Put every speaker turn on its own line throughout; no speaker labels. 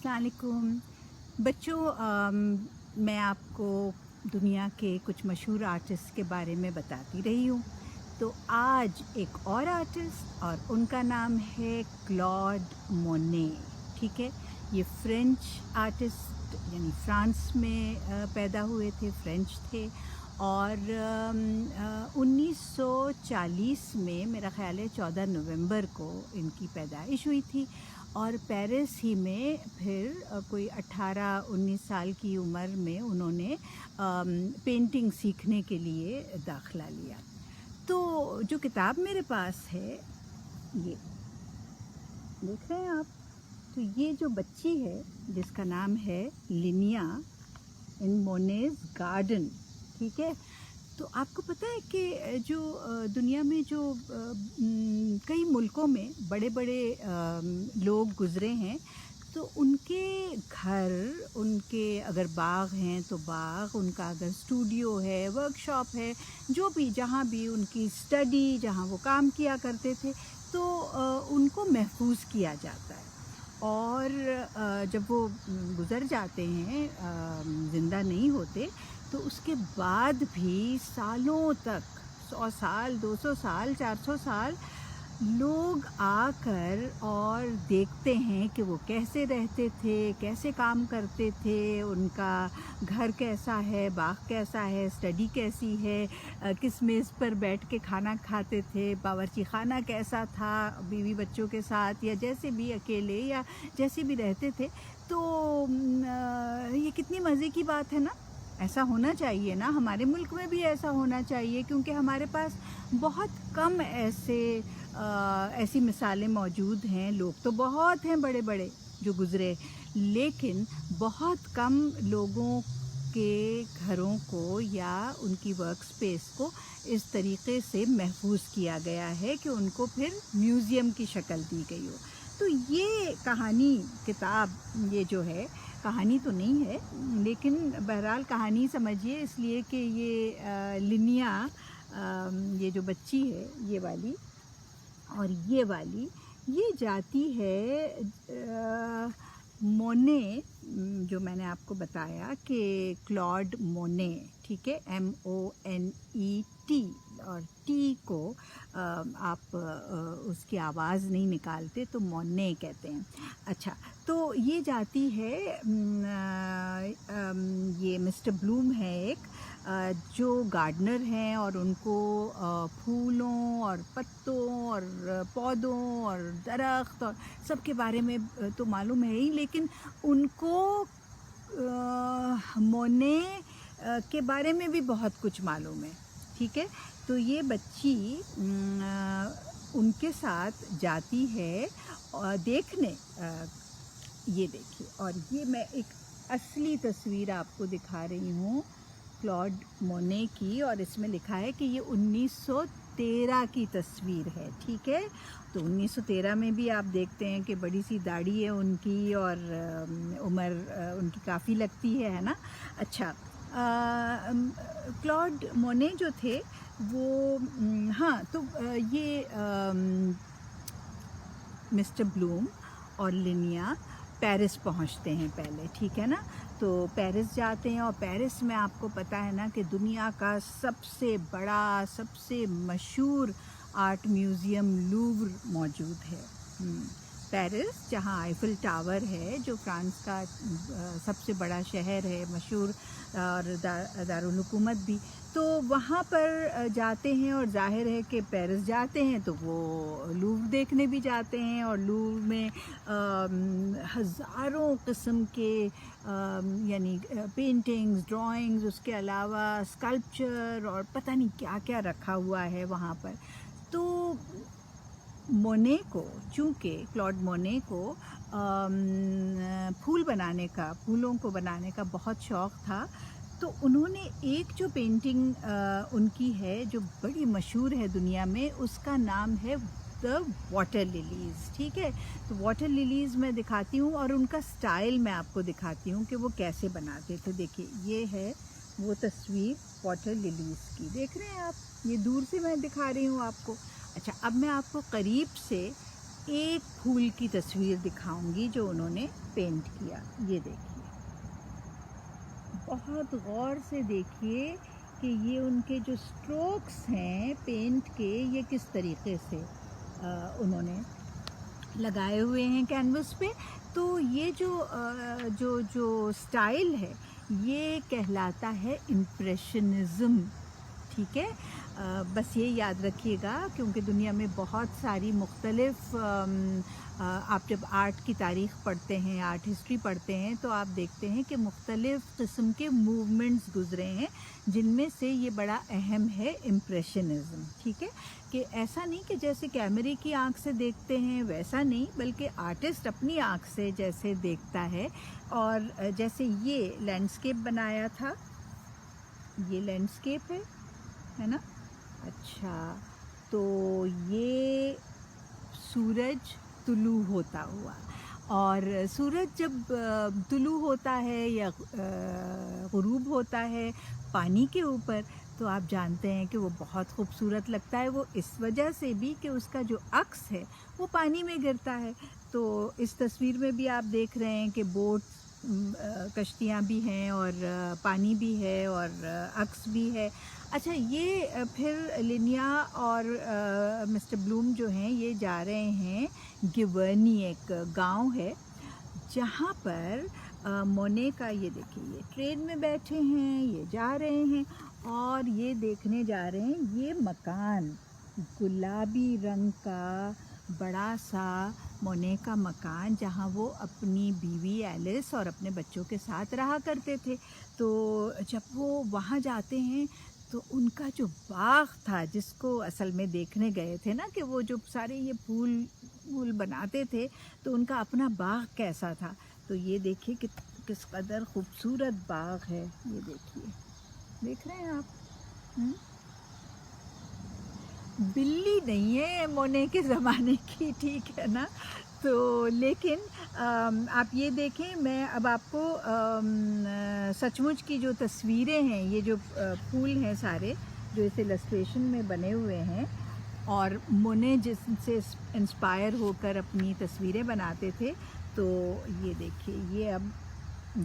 अस्सलाम वालेकुम बच्चों। मैं आपको दुनिया के कुछ मशहूर आर्टिस्ट के बारे में बताती रही हूँ। तो आज एक और आर्टिस्ट और उनका नाम है क्लॉड मोने। ठीक है, ये फ्रेंच आर्टिस्ट यानी फ्रांस में पैदा हुए थे, फ्रेंच थे। और 1940 में मेरा ख़्याल है 14 नवंबर को इनकी पैदाइश हुई थी। और पेरिस ही में फिर कोई 18-19 साल की उम्र में उन्होंने पेंटिंग सीखने के लिए दाखिला लिया। तो जो किताब मेरे पास है, ये देख रहे हैं आप। तो ये जो बच्ची है जिसका नाम है लिनिया इन मोनेज गार्डन, ठीक है। तो आपको पता है कि जो दुनिया में जो कई मुल्कों में बड़े बड़े लोग गुज़रे हैं, तो उनके घर, उनके अगर बाग हैं तो बाग, उनका अगर स्टूडियो है, वर्कशॉप है, जो भी जहाँ भी उनकी स्टडी, जहाँ वो काम किया करते थे, तो उनको महफूज किया जाता है। और जब वो गुज़र जाते हैं, ज़िंदा नहीं होते, तो उसके बाद भी सालों तक, 100 साल, 200 साल, 400 साल लोग आकर और देखते हैं कि वो कैसे रहते थे, कैसे काम करते थे, उनका घर कैसा है, बाग कैसा है, स्टडी कैसी है, किस मेज़ पर बैठ के खाना खाते थे, बावर्ची खाना कैसा था बीवी बच्चों के साथ, या जैसे भी अकेले या जैसे भी रहते थे। तो ये कितनी मज़े की बात है ना। ऐसा होना चाहिए ना, हमारे मुल्क में भी ऐसा होना चाहिए, क्योंकि हमारे पास बहुत कम ऐसी मिसालें मौजूद हैं। लोग तो बहुत हैं बड़े बड़े जो गुज़रे, लेकिन बहुत कम लोगों के घरों को या उनकी वर्क स्पेस को इस तरीक़े से महफूज किया गया है कि उनको फिर म्यूज़ियम की शक्ल दी गई हो। तो ये कहानी, किताब, ये जो है, कहानी तो नहीं है, लेकिन बहरहाल कहानी समझिए, इसलिए कि ये लिनिया, ये जो बच्ची है, ये वाली और ये वाली, ये जाती है मोने, जो मैंने आपको बताया कि क्लॉड मोने, ठीक है, MONET, और टी को आप उसकी आवाज़ नहीं निकालते तो मोने कहते हैं। अच्छा, तो ये जाती है, ये मिस्टर ब्लूम है एक, जो गार्डनर हैं, और उनको फूलों और पत्तों और पौधों और दरख्त और सब के बारे में तो मालूम है ही, लेकिन उनको मोने के बारे में भी बहुत कुछ मालूम है, ठीक है। तो ये बच्ची उनके साथ जाती है और देखने, ये देखिए, और ये मैं एक असली तस्वीर आपको दिखा रही हूँ क्लॉड मोने की, और इसमें लिखा है कि ये 1913 की तस्वीर है, ठीक है। तो 1913 में भी आप देखते हैं कि बड़ी सी दाढ़ी है उनकी, और उम्र उनकी काफ़ी लगती है ना। अच्छा, क्लॉड मोने जो थे वो, हाँ, तो ये मिस्टर ब्लूम और लिनिया पेरिस पहुंचते हैं पहले, ठीक है ना। तो पेरिस जाते हैं, और पेरिस में आपको पता है ना कि दुनिया का सबसे बड़ा, सबसे मशहूर आर्ट म्यूज़ियम लूव्र मौजूद है। पेरिस, जहाँ आईफिल टावर है, जो फ्रांस का सबसे बड़ा शहर है, मशहूर, और दारुल हुकूमत भी। तो वहाँ पर जाते हैं, और जाहिर है कि पेरिस जाते हैं तो वो लूव्र देखने भी जाते हैं, और लूव्र में हज़ारों किस्म के यानी पेंटिंग्स, ड्राइंग्स, उसके अलावा स्कल्पचर और पता नहीं क्या क्या रखा हुआ है वहाँ पर। तो मोने को, चूँकि क्लॉड मोने को फूलों को बनाने का बहुत शौक़ था, तो उन्होंने एक जो पेंटिंग उनकी है जो बड़ी मशहूर है दुनिया में, उसका नाम है द वाटर लिलीज़, ठीक है। तो वाटर लिलीज़ मैं दिखाती हूँ, और उनका स्टाइल मैं आपको दिखाती हूँ कि वो कैसे बनाते थे। देखिए, ये है वो तस्वीर वाटर लिलीज़ की, देख रहे हैं आप, ये दूर से मैं दिखा रही हूँ आपको। अच्छा, अब मैं आपको करीब से एक फूल की तस्वीर दिखाऊंगी जो उन्होंने पेंट किया। ये देखिए, बहुत गौर से देखिए कि ये उनके जो स्ट्रोक्स हैं पेंट के, ये किस तरीके से उन्होंने लगाए हुए हैं कैनवस पे। तो ये जो स्टाइल है ये कहलाता है इम्प्रेशनिज़्म। ठीक है, बस ये याद रखिएगा, क्योंकि दुनिया में बहुत सारी मुख्तलिफ़ आप जब आर्ट की तारीख़ पढ़ते हैं, आर्ट हिस्ट्री पढ़ते हैं, तो आप देखते हैं कि मुख्तलिफ़ किस्म के मूवमेंट्स गुज़रे हैं, जिनमें से ये बड़ा अहम है इम्प्रेशनिज़्म। ठीक है, कि ऐसा नहीं कि जैसे कैमरे की आँख से देखते हैं वैसा नहीं, बल्कि आर्टिस्ट अपनी आँख से जैसे देखता है। और जैसे ये लैंडस्केप बनाया था, ये लैंडस्केप है ना। अच्छा, तो ये सूरज तुलू होता हुआ, और सूरज जब तुलू होता है या गुरूब होता है पानी के ऊपर, तो आप जानते हैं कि वो बहुत खूबसूरत लगता है। वो इस वजह से भी कि उसका जो अक्स है वो पानी में गिरता है। तो इस तस्वीर में भी आप देख रहे हैं कि बोट, कश्तियाँ भी हैं और पानी भी है और अक्स भी है। अच्छा, ये फिर लिनिया और मिस्टर ब्लूम जो हैं ये जा रहे हैं गिवर्नी, एक गांव है जहाँ पर मोने का, ये देखिए, ये ट्रेन में बैठे हैं, ये जा रहे हैं और ये देखने जा रहे हैं ये मकान, गुलाबी रंग का बड़ा सा मोने का मकान, जहाँ वो अपनी बीवी एलिस और अपने बच्चों के साथ रहा करते थे। तो जब वो वहाँ जाते हैं तो उनका जो बाग था, जिसको असल में देखने गए थे ना, कि वो जो सारे ये फूल बनाते थे, तो उनका अपना बाग कैसा था। तो ये देखिए कि किस कदर खूबसूरत बाग है। ये देखिए, देख रहे हैं आप। बिल्ली नहीं है मोने के ज़माने की, ठीक है ना। तो लेकिन आप ये देखें, मैं अब आपको सचमुच की जो तस्वीरें हैं, ये जो फूल हैं सारे जो इस इलस्ट्रेशन में बने हुए हैं, और मोने जिससे इंस्पायर होकर अपनी तस्वीरें बनाते थे, तो ये देखिए, ये अब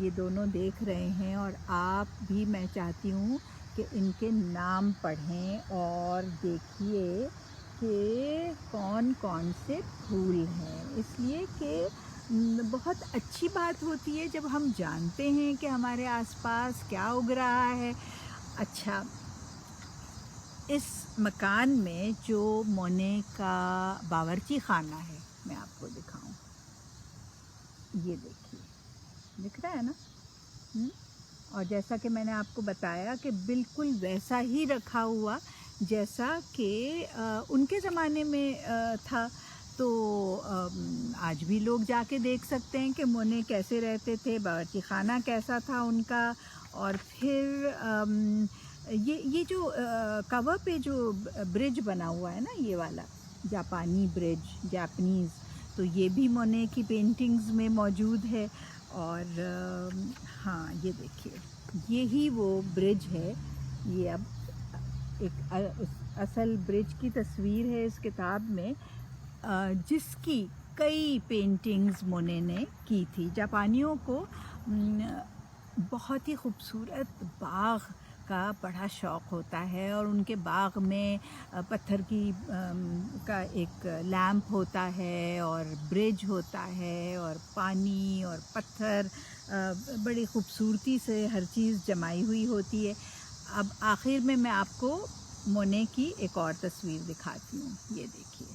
ये दोनों देख रहे हैं और आप भी, मैं चाहती हूँ कि इनके नाम पढ़ें और देखिए कि कौन कौन से फूल हैं। इसलिए कि बहुत अच्छी बात होती है जब हम जानते हैं कि हमारे आसपास क्या उग रहा है। अच्छा, इस मकान में जो मोने का बावर्ची खाना है, मैं आपको दिखाऊं। ये देखिए, दिख रहा है ना। और जैसा कि मैंने आपको बताया कि बिल्कुल वैसा ही रखा हुआ जैसा कि उनके ज़माने में था। तो आज भी लोग जाके देख सकते हैं कि मोने कैसे रहते थे, बावर्ची खाना कैसा था उनका। और फिर ये जो कवर पे जो ब्रिज बना हुआ है ना, ये वाला जापानी ब्रिज, जापानीज़, तो ये भी मोने की पेंटिंग्स में मौजूद है। और हाँ, ये देखिए, ये ही वो ब्रिज है। ये अब एक असल ब्रिज की तस्वीर है इस किताब में, जिसकी कई पेंटिंग्स मोने ने की थी। जापानियों को बहुत ही खूबसूरत बाग का बड़ा शौक़ होता है, और उनके बाग में पत्थर की का एक लैंप होता है और ब्रिज होता है और पानी और पत्थर, बड़ी खूबसूरती से हर चीज़ जमाई हुई होती है। अब आखिर में मैं आपको मोने की एक और तस्वीर दिखाती हूँ। ये देखिए,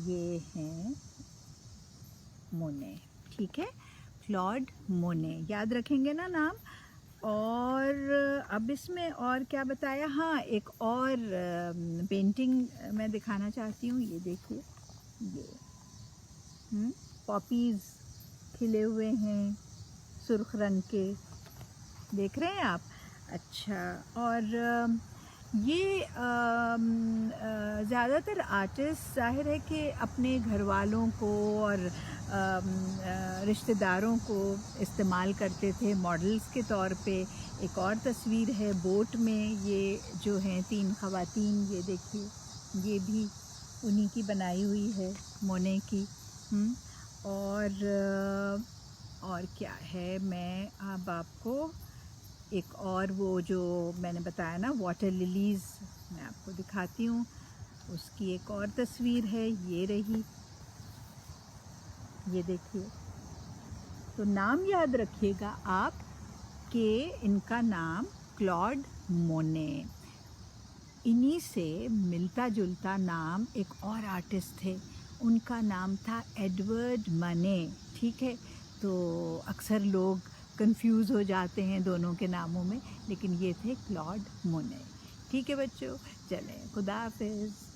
ये हैं मोने, ठीक है, क्लॉड मोने, याद रखेंगे ना नाम। और अब इसमें और क्या बताया, हाँ, एक और पेंटिंग मैं दिखाना चाहती हूँ। ये देखिए, ये पॉपीज़ खिले हुए हैं सुर्ख रंग के, देख रहे हैं आप। अच्छा, और ये ज़्यादातर आर्टिस्ट ज़ाहिर है कि अपने घर वालों को और रिश्तेदारों को इस्तेमाल करते थे मॉडल्स के तौर पे। एक और तस्वीर है बोट में, ये जो हैं 3 ख़वातीन, ये देखिए, ये भी उन्हीं की बनाई हुई है, मोने की। और क्या है, मैं अब आपको एक और वो जो मैंने बताया ना वाटर लिलीज़, मैं आपको दिखाती हूँ। उसकी एक और तस्वीर है, ये रही, ये देखिए। तो नाम याद रखिएगा आप कि इनका नाम क्लॉड मोने। इन्हीं से मिलता जुलता नाम एक और आर्टिस्ट थे, उनका नाम था एडवर्ड मने। ठीक है, तो अक्सर लोग कंफ्यूज हो जाते हैं दोनों के नामों में, लेकिन ये थे क्लॉड मोने। ठीक है बच्चों, चलें, खुदा हाफिज़।